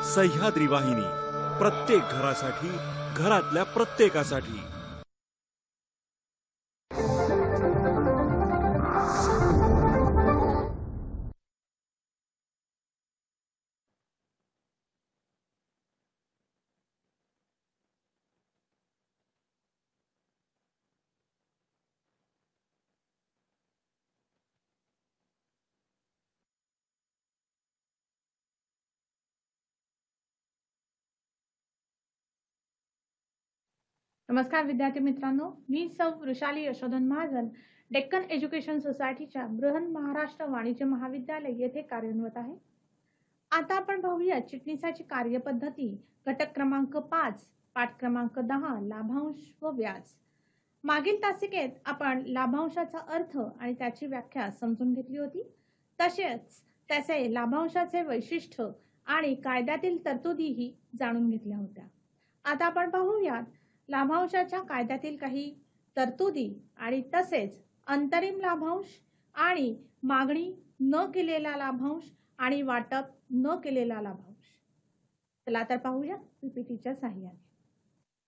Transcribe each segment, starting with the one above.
सह्याद्री वाहिनी, प्रत्येक घरासाठी, घरातल्या प्रत्येकासाठी। नमस्कार विद्यार्थी मित्रांनो, मी सौ वृषाली यशोधन महाजन, डेक्कन एज्युकेशन सोसायटीच्या बृहन महाराष्ट्र वाणिज्य महाविद्यालय येथे कार्यरत आहे। आता आपण पाहूया चिटणीसाची कार्यपद्धती, घटक क्रमांक 5, पाठ क्रमांक 10, लाभांश व व्याज। मागील तासिकेत आपण लाभांशाचा अर्थ आणि त्याची व्याख्या समजून घेतली होती। तसेच त्याचे लाभांशाचे वैशिष्ट्य आणि कायद्यातील तरतुदीही जाणून घेतल्या होत्या। आता आपण पाहूया लाभांशाच्या कायद्यातील काही तरतुदी आणि तसेच अंतरिम लाभांश आणि मागणी न केलेला लाभांश आणि वाटप न केलेला लाभांश। चला तर पाहूया पीपीटीच्या सहाय्याने।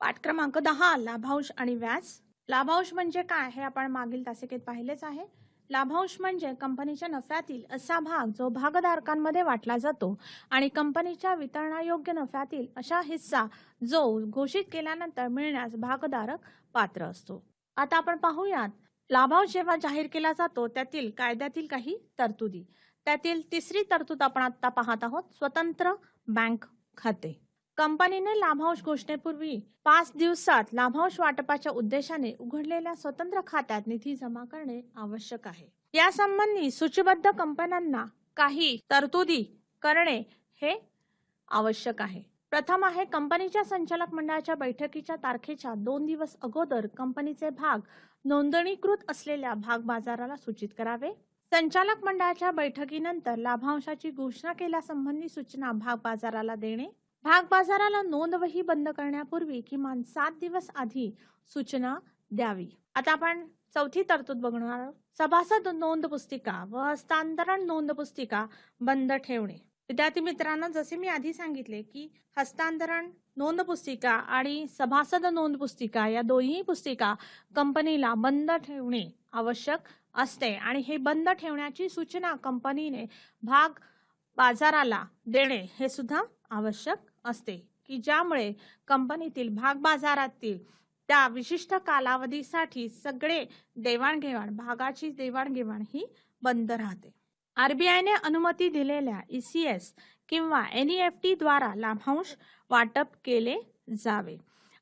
पाठ क्रमांक 10, लाभांश आणि व्याज। लाभांश म्हणजे काय हे आपण मागील तासिकेत पाहिलेच आहे। लाभांश म्हणजे कंपनीच्या नफ्यातील असा भाग जो भागधारकांमध्ये वाटला जातो आणि कंपनीच्या वितरणायोग्य नफ्यातील अशा हिस्सा जो घोषित केल्यानंतर मिळण्यास भागधारक पात्र असतो। आता आपण पाहूयात लाभांश जेव्हा जाहीर केला जातो त्यातील कायद्यातील काही तरतुदी। त्यातील तिसरी तरतूद आपण आता पाहत आहोत, स्वतंत्र बँक खाते। कंपनीने लाभांश घोषणेपूर्वी 5 दिवसात लाभांश वाटपाच्या उद्देशाने उघडलेल्या स्वतंत्र खात्यात निधी जमा करणे आवश्यक आहे। या संबंधी सूचीबद्ध कंपन्यांना काही तरतुदी करणे हे आवश्यक आहे। प्रथम आहे, कंपनीच्या संचालक मंडळाच्या बैठकीच्या तारखेच्या 2 दिवस अगोदर कंपनीचे भाग नोंदणीकृत असलेल्या भाग बाजाराला सूचित करावे। संचालक मंडळाच्या बैठकीनंतर लाभांशाची घोषणा केल्यासंबंधी सूचना भाग बाजाराला देणे। भाग बाजाराला नोंदवही बंद करण्यापूर्वी किमान 7 दिवस आधी सूचना द्यावी। आता आपण चौथी तरतूद बघणार आहोत, सभासद नोंद पुस्तिका व हस्तांतरण नोंद पुस्तिका बंद ठेवणे। विद्यार्थी मित्रांनो, जसे मी आधी सांगितले की हस्तांतरण नोंद पुस्तिका आणि सभासद नोंद पुस्तिका या दोन्ही पुस्तिका कंपनीला बंद ठेवणे आवश्यक असते आणि हे बंद ठेवण्याची सूचना कंपनीने भाग बाजाराला देणे हे सुद्धा आवश्यक असते की ज्यामुळे कंपनीतील भाग बाजारातील त्या विशिष्ट कालावधीसाठी सगळे देवाणघेवाण, भागाची देवाणघेवाण ही बंद राहते। आरबीआयने अनुमती दिलेल्या ईसीएस किंवा एनईएफटी द्वारा लाभांश वाटप केले जावे।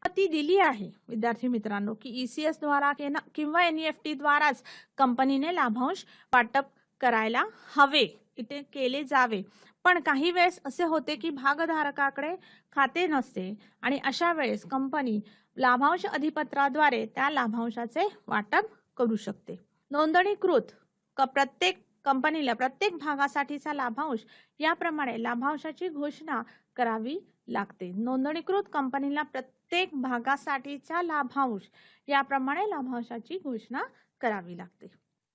ती दिली आहे विद्यार्थी मित्रांनो की ईसीएस द्वारा किंवा एनईएफटी द्वाराच कंपनीने लाभांश वाटप करायला हवे, इथे केले जावे। पण काही वेळेस असे होते की भागधारकाकडे खाते नसते आणि अशा वेळेस कंपनी लाभांश अधिपत्राद्वारे त्या लाभांशाचे वाटप करू शकते। नोंदणीकृत प्रत्येक कंपनीला प्रत्येक भागासाठीचा लाभांश याप्रमाणे लाभांशाची घोषणा करावी लागते। नोंदणीकृत कंपनीला प्रत्येक भागासाठीचा लाभांश याप्रमाणे लाभांशाची घोषणा करावी लागते।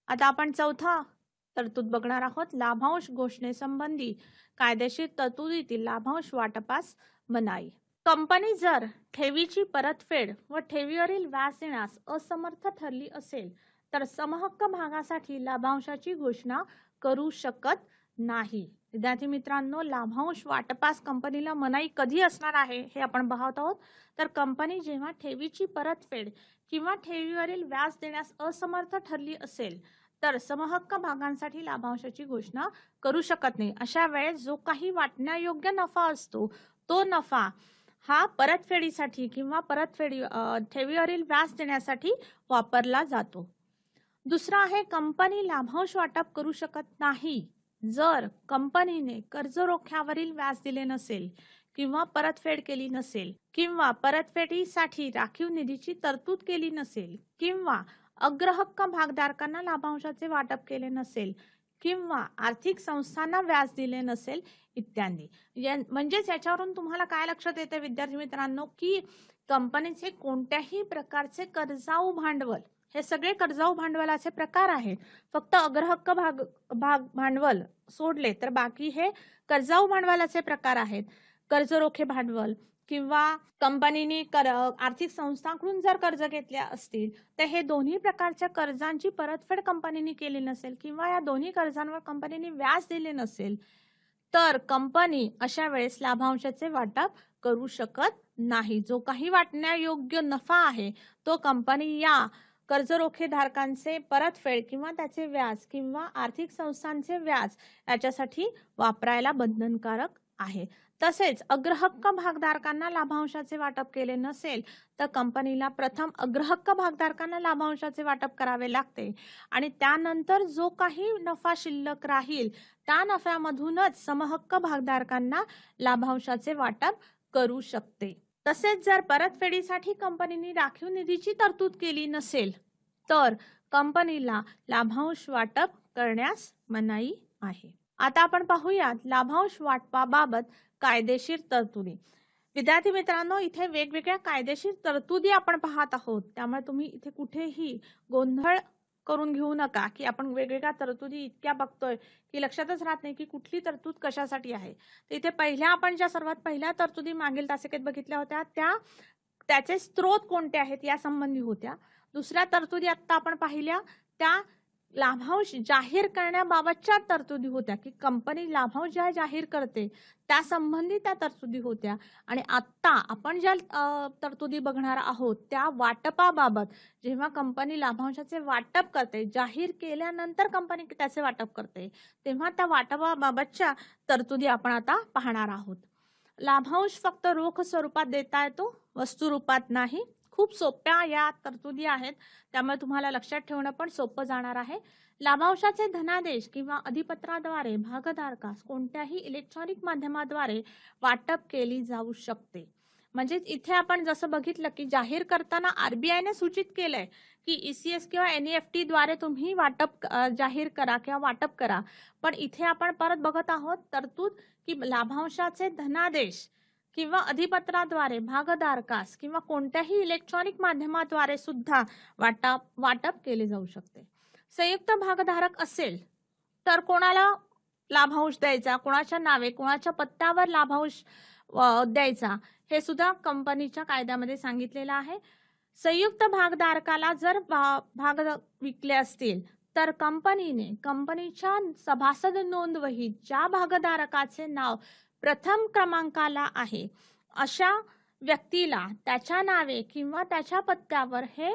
आता आपण चौथा तरतूद बघणार आहोत, लाभांश घोषणेसंबंधी कायदेशीर तरतुदीतील लाभांश वाटपास मनाई। कंपनी जर ठेवीची परतफेड व ठेवीवरील व्याज देण्यास असमर्थ ठरली असेल तर समहक्क भागासाठी लाभांशाची घोषणा करू शकत नाही। विद्यार्थी मित्रांनो, लाभांश वाटपास कंपनीला मनाई कधी असणार आहे हे आपण पाहत आहोत। तर कंपनी जेव्हा ठेवीची परतफेड किंवा ठेवीवरील व्याज देण्यास असमर्थ ठरली असेल तर समहक्क भागांसाठी लाभांशाची घोषणा करू शकत नाही। अशा वेळेस जो काही वाटण्यायोग्य नफा असतो तो नफा हा परतफेडीसाठी किंवा ठेवीवरील व्याज देण्यासाठी वापरला जातो। दुसरा आहे, कंपनी लाभांश वाटप करू शकत नाही जर कंपनीने कर्ज रोख्यावरील व्याज दिले नसेल किंवा परतफेड केली नसेल किंवा परतफेडीसाठी राखीव निधीची तरतूद केली नसेल किंवा अग्रहक्क भागधारकांना लाभांशाचे वाटप केले नसेल किंवा आर्थिक संस्थांना व्याज दिले नसेल इत्यादी। म्हणजेच याच्यावरून तुम्हाला काय लक्षात येते विद्यार्थी मित्रांनो की कंपनीचे कोणत्याही प्रकारचे कर्जाऊ भांडवल, हे सगळे कर्जाऊ भांडवलाचे प्रकार आहेत। फक्त अग्रहक्क भांडवल सोडले तर बाकी हे कर्जाऊ भांडवलाचे प्रकार आहेत। कर्जरोखे भांडवल किंवा कंपनीने आर्थिक संस्थांकडून जर कर्ज घेतले असतील तर हे दोन्ही प्रकारच्या कर्जांची परतफेड कंपनीने केली नसेल किंवा या दोन्ही कर्जांवर कंपनीने व्याज दिले नसेल तर कंपनी अशा वेळेस लाभांशाचे वाटप करू शकत नाही. जो काही वाटण्यायोग्य नफा आहे तो कंपनी या कर्जरोखे धारकांचे परतफेड किंवा त्याचे व्याज किंवा आर्थिक संस्थांचे व्याज याच्यासाठी वापरायला बंधनकारक आहे. तसेच अग्रहक्क भागधारकांना लाभांशाचे वाटप केले नसेल तर कंपनीला प्रथम अग्रहक्क भागधारकांना लाभांशाचे वाटप करावे लागते आणि त्यानंतर जो काही नफा शिल्लक राहील त्या नफ्यामधूनच समहक्क भागधारकांना लाभांशाचे वाटप करू शकते. तसेच जर परतफेडीसाठी कंपनीने राखीव निधीची तरतूद केली नसेल तर कंपनीला लाभांश वाटप करण्यास मनाई आहे. आता आपण पाहूयात लाभांश वाटपाबाबत कायदेशीर तरतुदी. विद्यार्थी मित्रांनो, इथे वेगवेगळ्या कायदेशीर तरतुदी आपण पाहत आहोत, त्यामुळे तुम्ही इथे कुठेही गोंधळ करून घेऊ नका की आपण वेगवेगळ्या तरतुदी इतक्या बघतोय की लक्षातच राहत नाही की कुठली तरतूद कशासाठी आहे. तर इथे आपण ज्या सर्वात पहिल्या तरतुदी मागील तासिकेत बघितल्या होत्या त्याचे स्रोत कोणते आहेत या संबंधी होत्या. दुसऱ्या तरतुदी आता आपण पाहिल्या त्या लाभांश जाहीर करण्याबाबतच्या तरतुदी होत्या की कंपनी लाभांश ज्या जाहीर करते त्या संबंधी त्या तरतुदी होत्या. आणि आता आपण ज्या तरतुदी बघणार आहोत त्या वाटपाबाबत, जेव्हा कंपनी लाभांशाचे वाटप करते, जाहीर केल्यानंतर कंपनी त्याचे वाटप करते, तेव्हा त्या वाटपाबाबतच्या तरतुदी आपण आता पाहणार आहोत. लाभांश फक्त रोख स्वरूपात देता येतो, वस्तू रूपात नाही. खूप सोप्या या तरतुदी आहेत, त्यामुळे तुम्हाला लक्षात ठेवणं पण सोपं जाणार आहे. लाभांशाचे धनादेश किंवा अधिपत्राद्वारे भागधारकास कोणत्याही इलेक्ट्रॉनिक माध्यमाद्वारे वाटप केली जाऊ शकते. म्हणजे इथे आपण जसं बघितलं की जाहीर करताना आरबीआयने सूचित केलंय की ईसीएस किंवा एनईएफटी द्वारे तुम्ही वाटप जाहीर करा किंवा वाटप करा, पण इथे आपण परत बघत आहोत तरतूद की लाभांशाचे धनादेश किंवा अधिपत्राद्वारे भागधारकास किंवा कोणत्याही इलेक्ट्रॉनिक माध्यमाद्वारे सुद्धा वाटप केले जाऊ शकते. संयुक्त भागधारक असेल तर कोणाला लाभांश द्यायचा, कोणाच्या नावे, कोणाच्या पत्त्यावर लाभांश द्यायचा हे सुद्धा कंपनीच्या कायद्यामध्ये सांगितलेलं आहे. संयुक्त भागधारकाला जर भाग विकले असतील तर कंपनीच्या सभासद नोंदवहीत ज्या भागधारकाचे नाव प्रथम क्रमांकाला आहे अशा व्यक्तीला त्याच्या नावे किंवा त्याच्या पत्त्यावर हे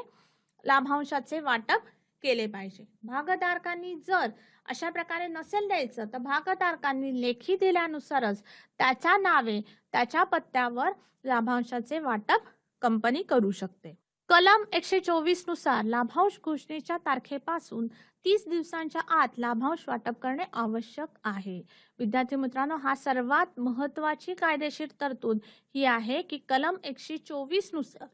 लाभांशाचे वाटप केले पाहिजे. भागधारकांनी जर अशा प्रकारे नसेल द्यायचं तर भागधारकांनी लेखी दिल्यानुसारच त्याच्या नावे त्याच्या पत्त्यावर लाभांशाचे वाटप कंपनी करू शकते. कलम 124 नुसार लाभांश घोषणेच्या तारखेपासून 30 दिवसांच्या आत लाभांश वाटप करणे आवश्यक आहे. विद्यार्थी मित्रांनो, हा सर्वात महत्वाची कायदेशीर तरतूद ही आहे की कलम 124 नुसार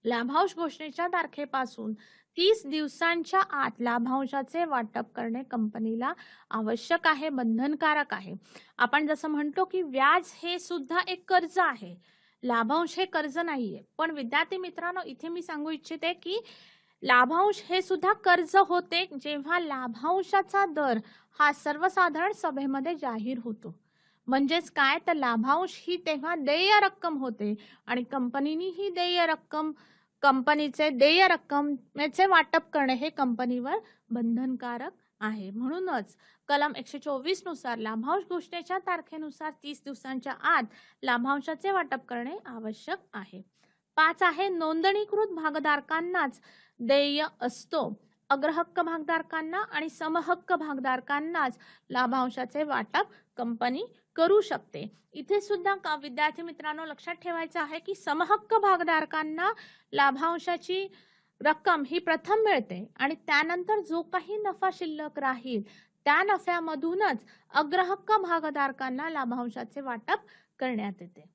लाभांश घोषणेच्या तारखेपासून 30 दिवसांच्या आत लाभांशाचे वाटप करणे कंपनीला आवश्यक आहे, बंधनकारक आहे. आपण जसं म्हणतो की व्याज हे सुद्धा एक कर्ज आहे, लाभांश हे कर्ज नाहीये. पण विद्यार्थी मित्रांनो, इथे मी सांगू इच्छिते की लाभांश हे सुद्धा कर्ज होते जेव्हा लाभांशाचा दर हा सर्वसाधारण सभेमध्ये जाहीर होतो. म्हणजेच काय तर लाभांश ही तेव्हा देय रक्कम होते आणि कंपनीने ही कंपनीचे देय रक्कमेचे वाटप करणे हे कंपनीवर बंधनकारक आहे. म्हणूनच कलम 124 नुसार लाभांश घोषणेच्या तारखेनुसार 30 दिवसांच्या आत लाभांशाचे वाटप करणे आवश्यक आहे. 5 आहे नोंदणीकृत भागधारकांनाच देय असतो. अग्रहक्क भागधारकांना आणि समहक्क भागधारकांनाच लाभांशाचे वाटप कंपनी करू शकते. इथे सुद्धा विद्यार्थी मित्रांनो लक्षात ठेवायचं आहे की समहक्क भागधारकांना लाभांशाची रक्कम ही प्रथम मिळते आणि त्यानंतर जो काही नफा शिल्लक राहील त्या नफ्यामधूनच अग्रहक्क भागधारकांना लाभांशाचे वाटप करण्यात येते.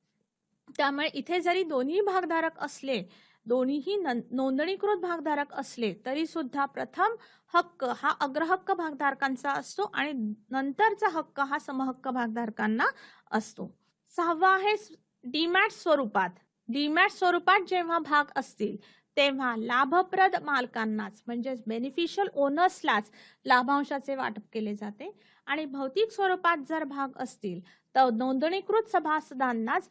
त्यामुळे इथे जरी दोन्ही भागधारक असले, दोन्हीही नोंदणीकृत भागधारक असले तरी सुद्धा प्रथम हक्क हा अग्रहक्क भागधारकांचा असतो आणि नंतरचा हक्क हा समहक्क भागधारकांना असतो. 6 आहे डीमॅट स्वरूपात. डीमॅट स्वरूपात जेव्हा भाग असतील तेव्हा लाभप्रद मालकांनाच म्हणजेच बेनिफिशियल ओनर्सलाच लाभांशाचे वाटप केले जाते आणि भौतिक स्वरूपात जर भाग असतील तर नोंदणीकृत सभासदांनाच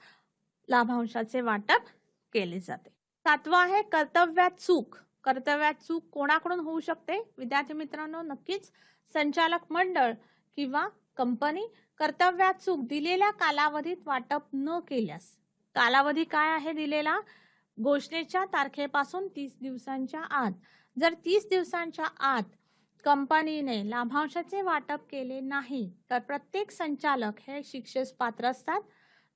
लाभांशाचे वाटप केले जाते. 7वा आहे कर्तव्यात चूक. कर्तव्यात चूक कोणाकडून होऊ शकते विद्यार्थी मित्रांनो? नक्कीच संचालक मंडळ किंवा कंपनी. कर्तव्यात चूक दिलेल्या कालावधीत वाटप न केल्यास. कालावधी काय आहे दिलेला? घोषणेच्या तारखेपासून 30 दिवसांच्या आत. जर 30 दिवसांच्या आत कंपनीने लाभांशाचे वाटप केले नाही तर प्रत्येक संचालक हे शिक्षेस पात्र असतात.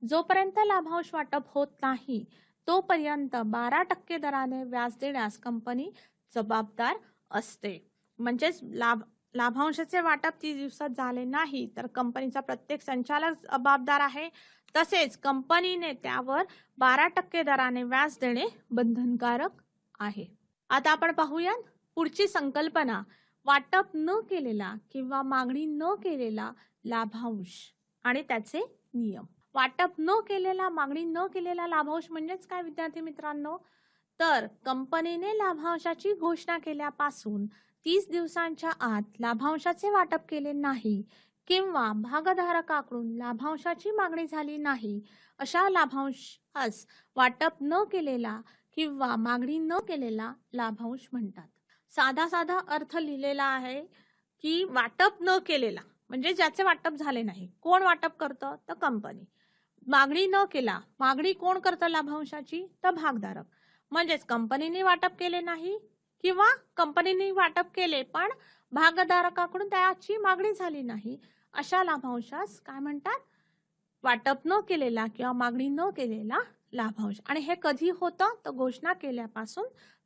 जोपर्यंत लाभांश वाटप होत नाही तोपर्यंत 12% दराने व्याज देण्यास कंपनी जबाबदार असते. म्हणजेच लाभांशाचे वाटप 30 दिवसात झाले नाही तर कंपनीचा प्रत्येक संचालक जबाबदार आहे. तसेच कंपनीने त्यावर 12% दराने व्याज देणे बंधनकारक आहे. आता आपण पाहूया पुढची संकल्पना, वाटप न केलेला किंवा मागणी न केलेला लाभांश आणि त्याचे नियम. वाटप न केलेला, मागणी न केलेला लाभांश म्हणजेच काय विद्यार्थी मित्रांनो? तर कंपनीने लाभांशाची घोषणा केल्यापासून 30 दिवसांच्या आत लाभांशाचे वाटप केले नाही किंवा भागधारकाकडून लाभांशाची मागणी झाली नाही अशा लाभांशास वाटप न केलेला किंवा मागणी न केलेला लाभांश म्हणतात. साधा अर्थ लिहिलेला आहे की वाटप न केलेला म्हणजे ज्याचे वाटप झाले नाही. कोण वाटप करतं? तर कंपनी. मागणी न केला, मागणी कोण करतं लाभांशाची? तर भागधारक. म्हणजेच कंपनीने वाटप केले नाही किंवा कंपनीने वाटप केले पण भागधारकाकडून त्याची मागणी झाली नाही अशा लाभांशास काय म्हणतात? वाटप न केलेला किंवा मागणी न केलेला लाभांश. आणि हे कधी होतं? तर घोषणा केल्यापासून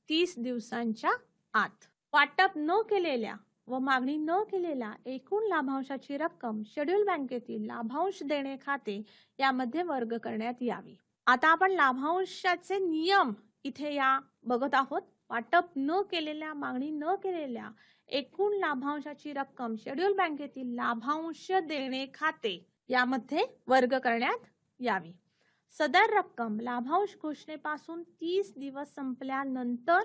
30 दिवसांच्या आत. वाटप न केलेल्या व मागणी न केलेल्या एकूण लाभांशाची रक्कम शेड्यूल बँकेतील लाभांश देणे खाते यामध्ये वर्ग करण्यात यावी. आता आपण लाभांशाचे नियम इथे या बघत आहोत. वाटप न केलेल्या, मागणी न केलेल्या एकूण लाभांशाची रक्कम शेड्यूल बँकेतील लाभांश देणे खाते यामध्ये वर्ग करण्यात यावी. सदर रक्कम लाभांश घोषणेपासून 30 दिवस संपल्यानंतर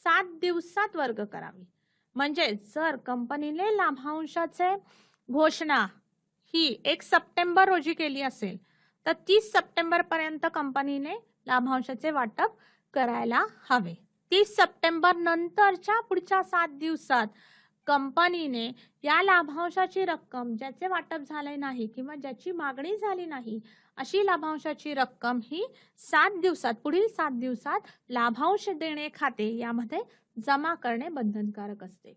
7 दिवसात वर्ग करावी. म्हणजे जर कंपनीने लाभांशाचे घोषणा ही 1 सप्टेंबर रोजी केली असेल तर 30 सप्टेंबर पर्यंत कंपनीने लाभांशाचे वाटप करायला हवे. 30 सप्टेंबर नंतरच्या पुढच्या 7 दिवसात कंपनीने या लाभांशाची रक्कम ज्याचे वाटप झाले नाही किंवा ज्याची मागणी झाली नाही अशी लाभांशाची रक्कम ही 7 दिवसात, पुढील 7 दिवसात लाभांश देणे खाते यामध्ये जमा करणे बंधनकारक असते.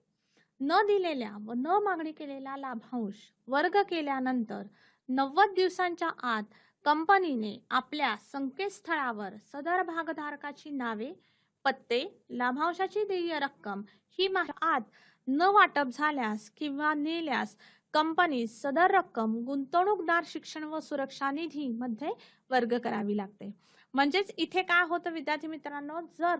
न दिलेल्या व न मागणी केलेला लाभांश वर्ग केल्यानंतर 90 दिवसांच्या आत कंपनीने आपल्या संकेतस्थळावर सदर भागधारकाची नावे, पत्ते, लाभांशाची देय रक्कम ही आत न वाटप झाल्यास किंवा नेल्यास कंपनी सदर रक्कम गुंतवणूकदार शिक्षण व सुरक्षा निधी मध्ये वर्ग करावी लागते. म्हणजेच इथे काय होतं विद्यार्थी मित्रांनो? जर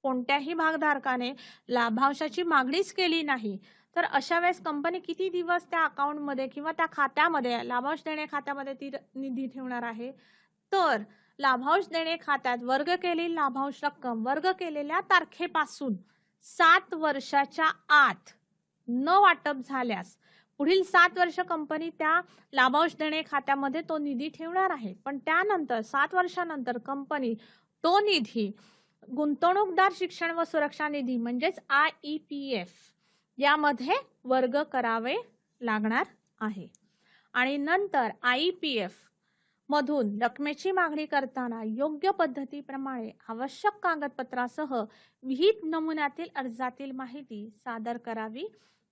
कोणत्याही भागधारकाने लाभांशाची मागणीच केली नाही तर अशा वेळेस कंपनी किती दिवस त्या अकाउंट मध्ये किंवा त्या खात्यामध्ये, लाभांश देणे खात्यामध्ये ती निधी ठेवणार आहे? तर लाभांश देणे खात्यात वर्ग केलेली लाभांश रक्कम वर्ग केलेल्या तारखेपासून 7 वर्षाच्या आत न वाटप झाल्यास पुढील 7 वर्ष कंपनी त्या लाभांश देणे खात्यामध्ये तो निधी ठेवणार आहे. पण त्यानंतर 7 वर्षानंतर कंपनी तो निधी गुंतवणूकदार शिक्षण व सुरक्षा निधी म्हणजेच IEPF यामध्ये वर्ग करावे लागणार आहे. आणि नंतर IEPF मधून रकमेची मागणी करताना योग्य पद्धतीप्रमाणे आवश्यक कागदपत्रासह विहित नमुन्यातील अर्जातील माहिती सादर करावी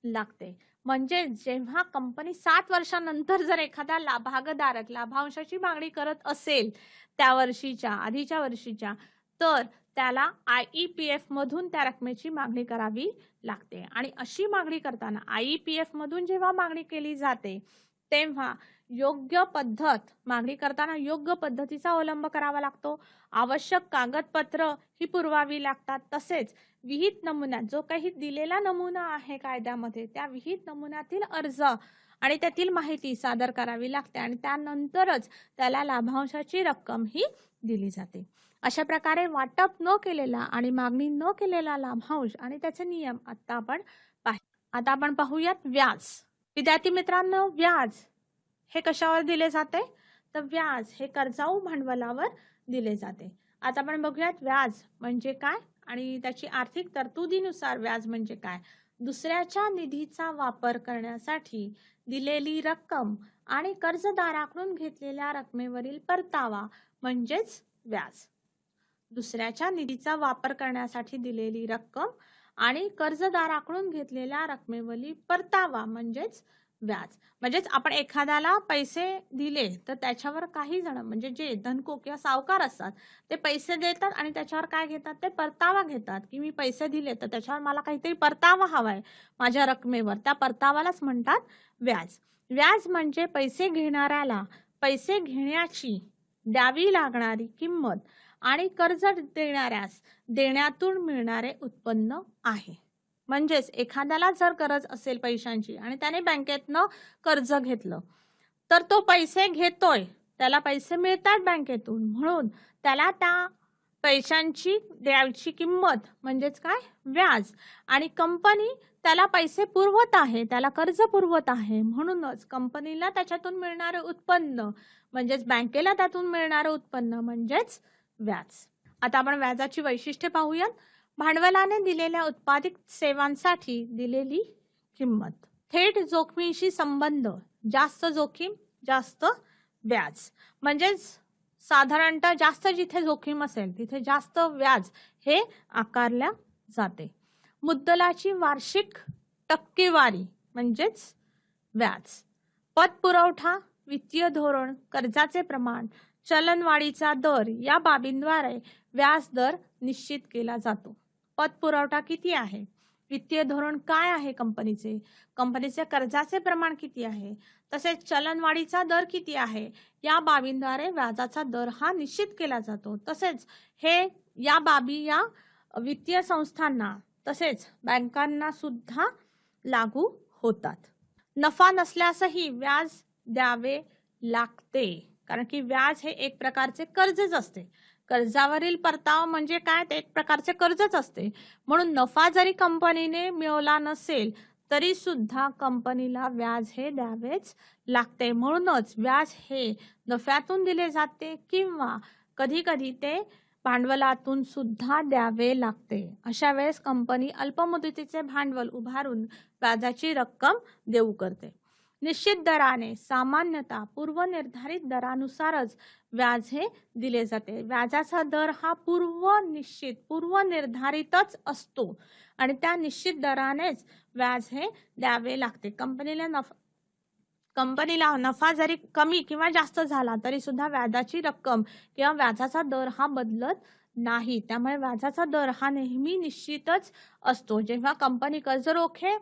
लागते. म्हणजे जेव्हा कंपनी 7 वर्षानंतर जर एखादा भागधारक लाभांशाची मागणी करत असेल त्या वर्षीच्या, आधीच्या वर्षीच्या, तर त्याला IEPF मधून त्या रकमेची मागणी करावी लागते. आणि अशी मागणी करताना IEPF मधून जेव्हा मागणी केली जाते तेव्हा योग्य पद्धत, मागणी करताना योग्य पद्धतीचा अवलंब करावा लागतो. आवश्यक कागदपत्र ही पुरवावी लागतात. तसेच विहित नमुन्यात जो काही दिलेला नमुना आहे कायद्यामध्ये त्या विहित नमुन्यातील अर्ज आणि त्यातील माहिती सादर करावी लागते आणि त्यानंतरच त्याला लाभांशाची रक्कम ही दिली जाते. अशा प्रकारे वाटप न केलेला आणि मागणी न केलेला लाभांश आणि त्याचे नियम आता आपण पाहूयात व्याज. विद्यार्थी मित्रांनो, व्याज हे कशावर दिले जाते? तर व्याज हे कर्जाऊ भांडवलावर दिले जाते. आता आपण बघूयात व्याज म्हणजे काय आणि त्याची आर्थिक तरतुदीनुसार व्याज म्हणजे काय. दुसऱ्याच्या निधीचा वापर करण्यासाठी दिलेली रक्कम आणि कर्जदाराकडून घेतलेल्या रकमेवरील परतावा म्हणजेच व्याज. दुसऱ्याच्या निधीचा वापर करण्यासाठी दिलेली रक्कम आणि कर्जदाराकडून घेतलेल्या रकमेवरील परतावा म्हणजेच व्याज. म्हणजेच आपण एखाद्याला पैसे दिले तर त्याच्यावर काही जण म्हणजे जे धनको किंवा सावकार असतात ते पैसे देतात आणि त्याच्यावर काय घेतात? ते परतावा घेतात की मी पैसे दिले तर त्याच्यावर मला काहीतरी परतावा हवाय माझ्या रकमेवर. त्या परतावालाच म्हणतात व्याज. व्याज म्हणजे पैसे घेणाऱ्याला पैसे घेण्याची द्यावी लागणारी किंमत आणि कर्ज देणाऱ्यास देण्यातून मिळणारे उत्पन्न आहे. म्हणजेच एखाद्याला जर गरज असेल पैशांची आणि त्याने बँकेतनं कर्ज घेतलं तर तो पैसे घेतोय, त्याला पैसे मिळतात बँकेतून, म्हणून त्याला त्या पैशांची द्यायची किंमत म्हणजेच काय? व्याज. आणि कंपनी त्याला पैसे पुरवत आहे, त्याला कर्ज पुरवत आहे, म्हणूनच कंपनीला त्याच्यातून मिळणारे उत्पन्न म्हणजेच बँकेला त्यातून मिळणारे उत्पन्न म्हणजेच व्याज. आता आपण व्याजाची वैशिष्ट्ये पाहूयात. भांडवलाने दिलेल्या उत्पादित सेवांसाठी दिलेली किंमत. थेट जोखमीशी संबंध. जास्त जोखीम जास्त व्याज. म्हणजेच साधारणतः जास्त जिथे जोखीम असेल तिथे जास्त व्याज हे आकारल्या जाते. मुद्दलाची वार्षिक टक्केवारी म्हणजेच व्याज. पतपुरवठा, वित्तीय धोरण, कर्जाचे प्रमाण, चलनवाढीचा दर या बाबींद्वारे व्याज दर निश्चित केला जातो. पतपुरवठा किती आहे, वित्तीय धोरण काय आहे कंपनीचे कर्जाचे प्रमाण किती आहे, तसेच चलनवाढीचा दर किती आहे, या बाबींद्वारे व्याजाचा दर हा निश्चित केला जातो. तसेच हे या बाबी या वित्तीय संस्थांना तसेच बँकांना सुद्धा लागू होतात. नफा नसल्यासही व्याज द्यावे लागते, कारण की व्याज हे एक प्रकारचे कर्जच असते. कर्जावरील परतावा म्हणजे काय? ते एक प्रकारचे कर्जच असते. म्हणून नफा जरी कंपनीने मिळवला नसेल तरी सुद्धा कंपनीला व्याज हे द्यावेच लागते. म्हणूनच व्याज हे नफ्यातून दिले जाते किंवा कधी कधी ते भांडवलातून सुद्धा द्यावे लागते. अशा वेळेस कंपनी अल्पमुदतीचे भांडवल उभारून व्याजाची रक्कम देऊ करते. निश्चित दराने सामान्यतः पूर्वनिर्धारित दरानुसारच व्याज हे दिले जाते. व्याजाचा दर हा पूर्वनिर्धारितच असतो आणि त्या निश्चित दरानेच व्याज हे द्यावे लागते. कंपनीला नफा जरी कमी किंवा जास्त झाला तरी सुद्धा व्याजाची रक्कम किंवा व्याजाचा दर हा बदलत नाही. त्यामुळे व्याजाचा दर हा नेहमी निश्चितच असतो. जेव्हा कंपनी कर्जरोखे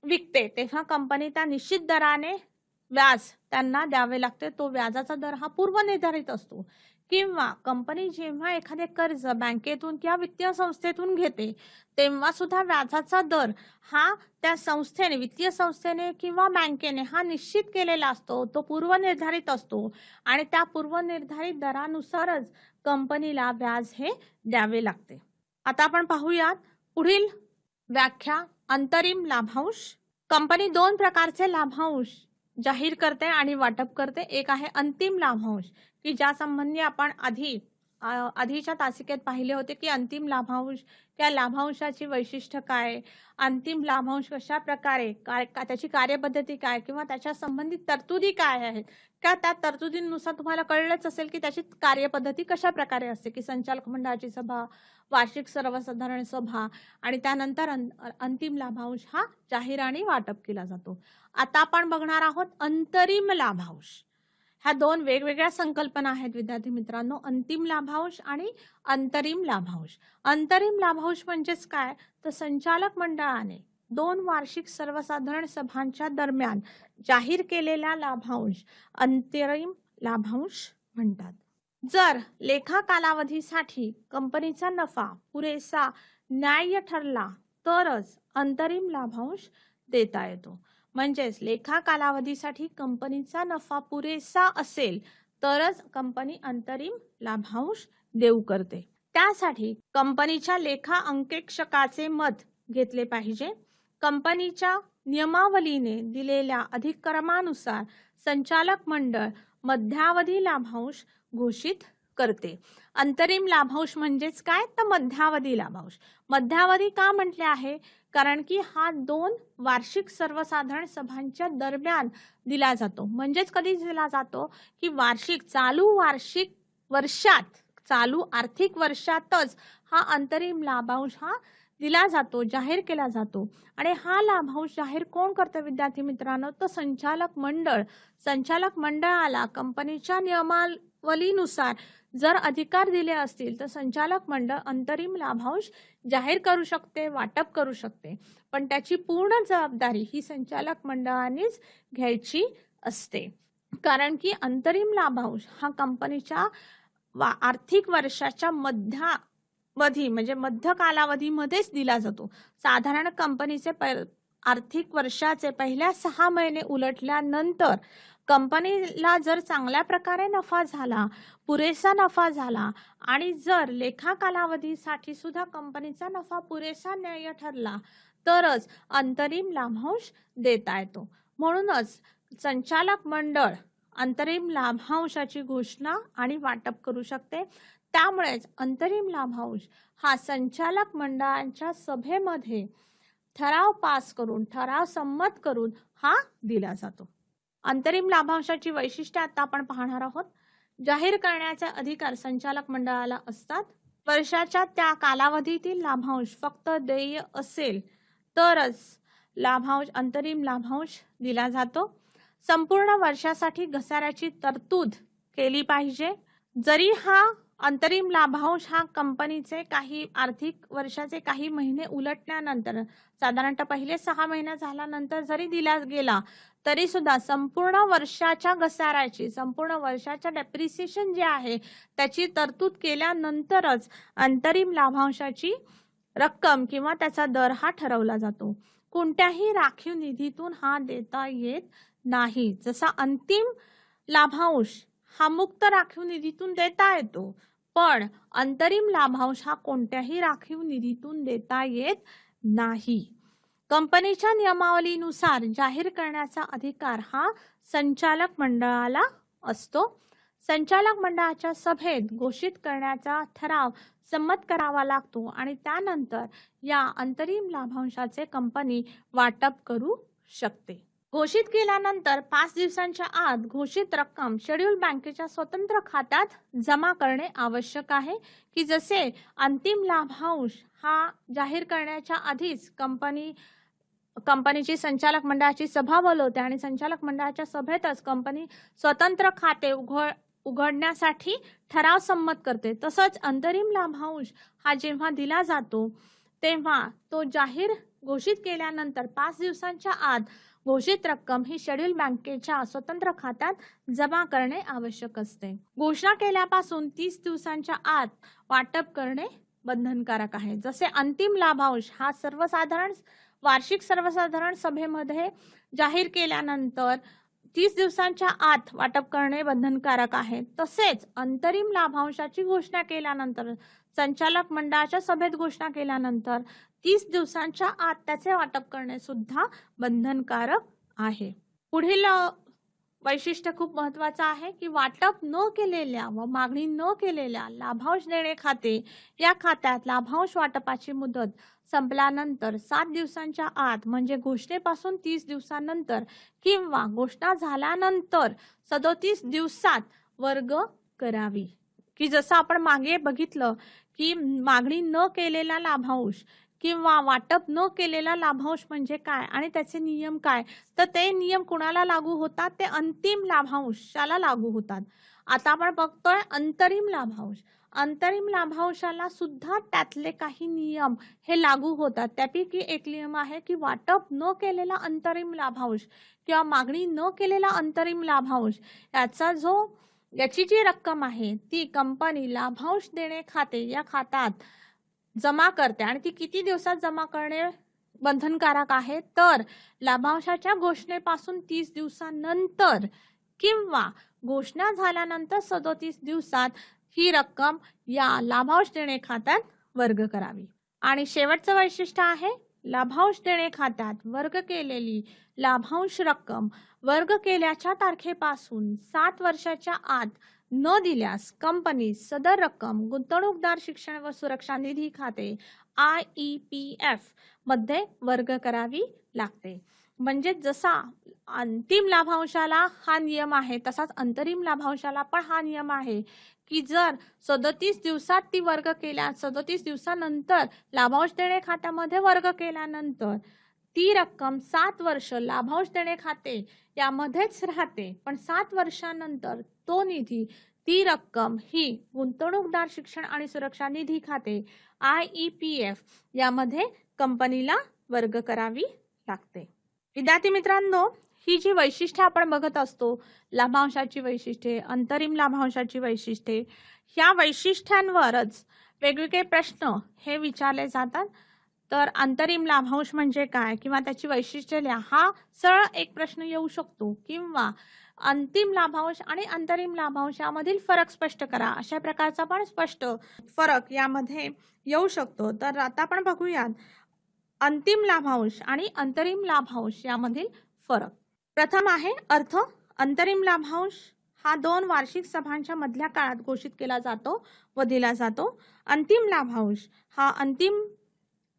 विकते तेव्हा कंपनी त्या निश्चित दराने व्याज त्यांना द्यावे लागते. तो व्याजाचा दर हा पूर्वनिर्धारित असतो. किंवा कंपनी जेव्हा एखादे कर्ज बँकेतून किंवा वित्तीय संस्थेतून घेते तेव्हा सुद्धा व्याजाचा दर हा त्या संस्थेने, वित्तीय संस्थेने किंवा बँकेने हा निश्चित केलेला असतो. तो पूर्वनिर्धारित असतो आणि त्या पूर्वनिर्धारित दरानुसारच कंपनीला व्याज हे द्यावे लागते. आता आपण पाहूयात पुढील व्याख्या. अंतरिम लाभांश. कंपनी दोन प्रकारचे लाभांश जाहीर करते आणि वाटप करते. एक आहे अंतिम लाभांश की ज्या संबंधी आपण आधीच्या तासिकेत पाहिले होते की अंतिम लाभांश त्या लाभांशाची वैशिष्ट्य काय, अंतिम लाभांश कशा प्रकारे त्याची कार्यपद्धती काय किंवा त्याच्या संबंधित तरतुदी काय आहेत का, त्या तरतुदींनुसार तुम्हाला कळलंच असेल की त्याची कार्यपद्धती कशा प्रकारे असते की संचालक मंडळाची सभा, वार्षिक सर्वसाधारण सभा आणि त्यानंतर अंतिम लाभांश हा जाहीर आणि वाटप केला जातो. आता आपण बघणार आहोत अंतरिम लाभांश. ह्या दोन वेगवेगळ्या संकल्पना आहेत विद्यार्थी मित्रांनो, अंतिम लाभांश आणि अंतरिम लाभांश. अंतरिम लाभांश म्हणजेच काय तर संचालक मंडळाने 2 वार्षिक सर्वसाधारण सभांच्या दरम्यान जाहीर केलेला लाभांश अंतरिम लाभांश म्हणतात. जर लेखा कालावधीसाठी कंपनीचा नफा पुरेसा न्याय्य ठरला तरच अंतरिम लाभांश देता येतो. म्हणजेच लेखा कालावधीसाठी कंपनीचा नफा पुरेसा असेल तरच कंपनी अंतरिम लाभांश देऊ करते. त्यासाठी कंपनीच्या लेखा अंकेक्षकाचे मत घेतले पाहिजे. कंपनीच्या नियमावलीने दिलेल्या अधिक्रमानुसार संचालक मंडळ मध्यावधी लाभांश घोषित करते. अंतरिम लाभांश म्हणजेच काय, तर मध्यावधी लाभांश. मध्यावधी का म्हटले आहे, कारण की हा 2 वार्षिक सर्वसाधारण सभांच्या दरम्यान दिला जातो. म्हणजेच कधी दिला जातो की चालू वार्षिक वर्षात, चालू आर्थिक वर्षातच हा अंतरिम लाभांश हा दिला जातो, जाहीर केला जातो. आणि हा लाभांश जाहीर कोण करते विद्यार्थी मित्रांनो, तर संचालक मंडळ. संचालक मंडळाला कंपनीच्या नियमावलीनुसार जर अधिकार दिले असतील तर संचालक मंडळ अंतरिम लाभांश जाहीर करू शकते, वाटप करू शकते. पण त्याची पूर्ण जबाबदारी ही संचालक मंडळानेच घ्यायची असते. कारण की अंतरिम लाभांश हा कंपनीच्या आर्थिक वर्षाच्या मध्यावधी म्हणजे मध्य कालावधीमध्येच दिला जातो. साधारण कंपनीचे आर्थिक वर्षाचे पहिल्या 6 महिने उलटल्यानंतर कंपनीला जर चांगल्या प्रकारे नफा झाला, पुरेसा नफा झाला आणि जर लेखा कालावधीसाठी सुद्धा कंपनीचा नफा पुरेसा न्याय्य ठरला तरच अंतरिम लाभांश देता येतो. म्हणूनच संचालक मंडळ अंतरिम लाभांशाची घोषणा आणि वाटप करू शकते. त्यामुळेच अंतरिम लाभांश हा संचालक मंडळाच्या सभेमध्ये ठराव पास करून, ठराव संमत करून हा दिला जातो. अंतरिम लाभांशाची वैशिष्ट्ये आता आपण पाहणार आहोत. जाहीर करण्याचे अधिकार संचालक मंडळाला असतात. वर्षाच्या त्या कालावधीतील लाभांश फक्त देय असेल तरच लाभांश, अंतरिम लाभांश दिला जातो. संपूर्ण वर्षासाठी घसाऱ्याची तरतूद केली पाहिजे. जरी हा अंतरिम लाभांश हा कंपनीचे काही आर्थिक वर्षाचे काही महिने उलटल्यानंतर, साधारणतः पहिले 6 महिने झाल्यानंतर जरी दिला गेला तरी सुद्धा संपूर्ण वर्षाच्या घसाऱ्याची, संपूर्ण वर्षाच्या डेप्रिसिएशन जे आहे त्याची तरतूद केल्यानंतरच अंतरिम लाभांशाची रक्कम किंवा त्याचा दर हा ठरवला जातो. कोणत्याही राखीव निधीतून हा देता येत नाही. जसा अंतिम लाभांश हा मुक्त राखीव निधीतून देता येतो, पण अंतरिम लाभांश हा कोणत्याही राखीव निधीतून देता येत नाही. कंपनीच्या नियमावलीनुसार जाहीर करण्याचा अधिकार हा संचालक मंडळाला असतो. संचालक मंडळाच्या सभेत घोषित करण्याचा ठराव संमत करावा लागतो आणि त्यानंतर या अंतरिम लाभांशाचे कंपनी वाटप करू शकते. घोषित केल्यानंतर 5 दिवसांच्या आत घोषित रक्कम शेड्यूल बँकेच्या स्वतंत्र खात्यात जमा करणे आवश्यक आहे. की जसे अंतिम लाभांश हा जाहीर करण्याच्या आधीच कंपनीची संचालक मंडळाची सभा बोलवते आणि संचालक मंडळाच्या सभेतच कंपनी स्वतंत्र खाते उघडण्यासाठी ठराव संमत करते. तसंच अंतरिम लाभांश हा जेव्हा दिला जातो तेव्हा तो जाहीर घोषित केल्यानंतर 5 दिवसांच्या आत घोषित रक्कम ही शेड्यूल बँकेच्या स्वतंत्र खात्यात जमा करणे आवश्यक असते. घोषणा केल्यापासून 30 दिवसांच्या आत वाटप करणे बंधनकारक आहे. जसे अंतिम लाभांश हा वार्षिक सर्वसाधारण सभेमध्ये जाहीर केल्यानंतर 30 दिवसांच्या आत वाटप करणे बंधनकारक आहे, तसेच अंतरिम लाभांशाची घोषणा केल्यानंतर, संचालक मंडळाच्या सभेत घोषणा केल्यानंतर 30 दिवसांच्या आत त्याचे वाटप करणे सुद्धा बंधनकारक आहे. पुढील वैशिष्ट्य खूप महत्वाचं आहे की वाटप न केलेल्या व मागणी न केलेल्या लाभांश देणे खाते या खात्यात लाभांश वाटपाची मुदत संपल्यानंतर 7 दिवसांच्या आत म्हणजे घोषणेपासून 30 दिवसानंतर किंवा घोषणा झाल्यानंतर 37 दिवसात वर्ग करावी. की जसं आपण मागे बघितलं की मागणी न केलेला लाभांश किंवा वाटप न केलेला लाभांश म्हणजे काय आणि त्याचे नियम काय, तर ते नियम कुणाला लागू होतात, ते अंतिम लाभांशाला लागू होतात. आता आपण बघतोय अंतरिम लाभांश. अंतरिम लाभांशाला सुद्धा त्यातले काही नियम हे लागू होतात. त्यापैकी एक नियम आहे की वाटप न केलेला अंतरिम लाभांश किंवा मागणी न केलेला अंतरिम लाभांश याची जी रक्कम आहे ती कंपनी लाभांश देणे खाते या खात्यात जमा करते आणि ती किती दिवसात जमा करणे बंधनकारक आहे, तर लाभांशाच्या घोषणेपासून 30 दिवसानंतर किंवा घोषणा झाल्यानंतर 37 दिवसात ही रक्कम या लाभांश देणे खात्यात वर्ग करावी. आणि शेवटचं वैशिष्ट्य आहे, लाभांश देणे खात्यात वर्ग केलेली लाभांश रक्कम वर्ग केल्याच्या तारखेपासून 7 वर्षाच्या आत न दिल्यास कंपनी सदर रक्कम गुंतवणूकदार शिक्षण व सुरक्षा निधी खाते IEPF मध्ये वर्ग करावी लागते. म्हणजे जसा अंतिम लाभांशाला हा नियम आहे, तसाच अंतरिम लाभांशाला पण हा नियम आहे की जर 37 दिवसात ती वर्ग केल्या, 37 दिवसानंतर लाभांश देणे खात्यामध्ये वर्ग केल्यानंतर ती रक्कम 7 वर्ष लाभांश देणे खाते यामध्येच राहते, पण 7 वर्षानंतर तो निधी, ती रक्कम ही गुंतवणूकदार शिक्षण आणि सुरक्षा निधी खाते IEPF यामध्ये कंपनीला वर्ग करावी लागते. विद्यार्थी मित्रांनो, ही जी वैशिष्ट्ये आपण बघत असतो, लाभांशाची वैशिष्ट्ये, अंतरिम लाभांशाची वैशिष्ट्ये, ह्या वैशिष्ट्यांवरच वेगवेगळे प्रश्न हे विचारले जातात. तर अंतरिम लाभांश म्हणजे काय किंवा त्याची वैशिष्ट्ये लिहा, हा सरळ एक प्रश्न येऊ शकतो, किंवा अंतिम लाभांश आणि अंतरिम लाभांश यामधील फरक स्पष्ट करा, अशा प्रकारचा पण स्पष्ट फरक यामध्ये येऊ शकतो. तर आता आपण बघूयात अंतिम लाभांश आणि अंतरिम लाभांश यामधील फरक. प्रथम आहे अर्थ. अंतरिम लाभांश हा 2 वार्षिक सभांच्या मधल्या काळात घोषित केला जातो व दिला जातो. अंतिम लाभांश हा अंतिम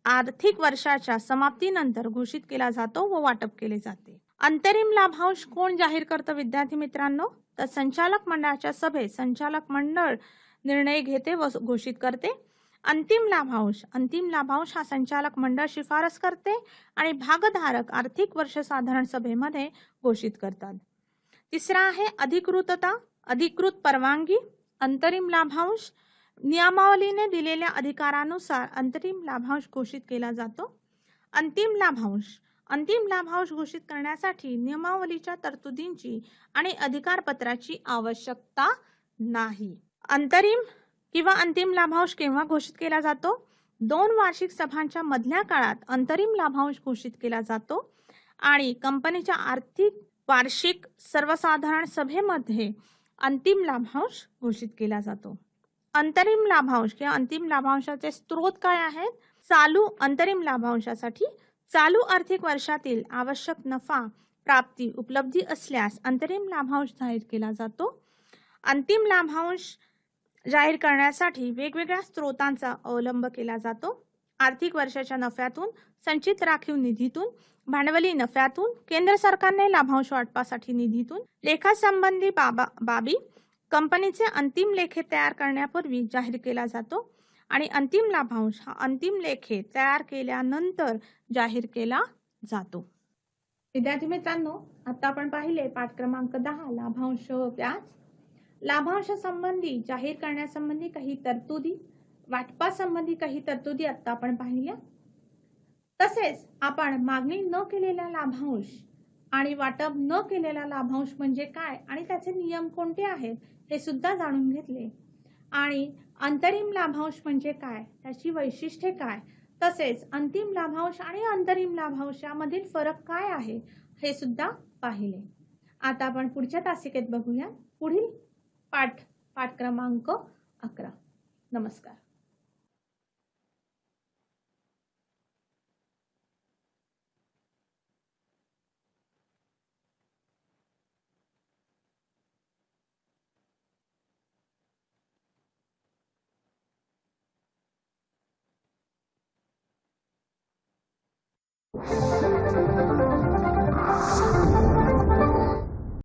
आर्थिक वर्षाच्या समाप्तीनंतर घोषित केला जातो व वाटप केले जाते. अंतरिम लाभांश कोण जाहीर करतं विद्यार्थी मित्रांनो? तर संचालक मंडळाच्या सभेत संचालक मंडळ निर्णय घेते व घोषित करते. अंतिम लाभांश हा संचालक मंडळ शिफारस करते आणि भागधारक आर्थिक वर्ष साधारण सभेमध्ये घोषित करतात. तिसरा आहे अधिकृतता, अधिकृत परवानगी. अंतरिम लाभांश नियमावलीने दिलेल्या अधिकारानुसार अंतरिम लाभांश घोषित केला जातो. अंतिम लाभांश घोषित करण्यासाठी नियमावलीच्या तरतुदींची आणि अधिकारपत्राची आवश्यकता नाही. अंतरिम किंवा अंतिम लाभांश केव्हा घोषित केला जातो? 2 वार्षिक सभांच्या मधल्या काळात अंतरिम लाभांश घोषित केला जातो आणि कंपनीच्या आर्थिक वार्षिक सर्वसाधारण सभेमध्ये अंतिम लाभांश घोषित केला जातो. अंतरिम लाभांश किंवा अंतिम लाभांशाचे स्रोत काय आहेत? अंतरिम लाभांशासाठी चालू आर्थिक वर्षातील आवश्यक नफा प्राप्ती उपलब्धी असल्यास अंतरिम लाभांश जाहीर केला जातो. अंतिम लाभांश जाहीर करण्यासाठी वेगवेगळ्या स्रोतांचा अवलंब केला जातो. आर्थिक वर्षाच्या नफ्यातून, संचित राखीव निधीतून, भांडवली नफ्यातून, केंद्र सरकारने लाभांश वाटपासाठी निधीतून, लेखासंबंधी बाबी कंपनीचे अंतिम लेखे तयार करण्यापूर्वी जाहीर केला जातो आणि अंतिम लाभांश हा अंतिम लेखे तयार केल्यानंतर जाहीर केला जातो. विद्यार्थी मित्रांनो, आता आपण पाहिले पाठ क्रमांक 10 लाभांश व्याज. लाभांश संबंधी जाहीर करण्यासंबंधी काही तरतुदी, वाटपासंबंधी काही तरतुदी आता आपण पाहिल्या. तसेच आपण मागणी न केलेला लाभांश आणि वाटप न केलेला लाभांश म्हणजे काय आणि त्याचे नियम कोणते आहेत हे सुद्धा जाणून घेतले. आणि अंतरिम लाभांश म्हणजे काय, त्याची वैशिष्ट्ये काय, तसेच अंतिम लाभांश आणि अंतरिम लाभांश यामधील फरक काय आहे हे सुद्धा पाहिले. आता आपण पुढच्या तासिकेत बघूया पुढील पाठ क्रमांक 11. नमस्कार.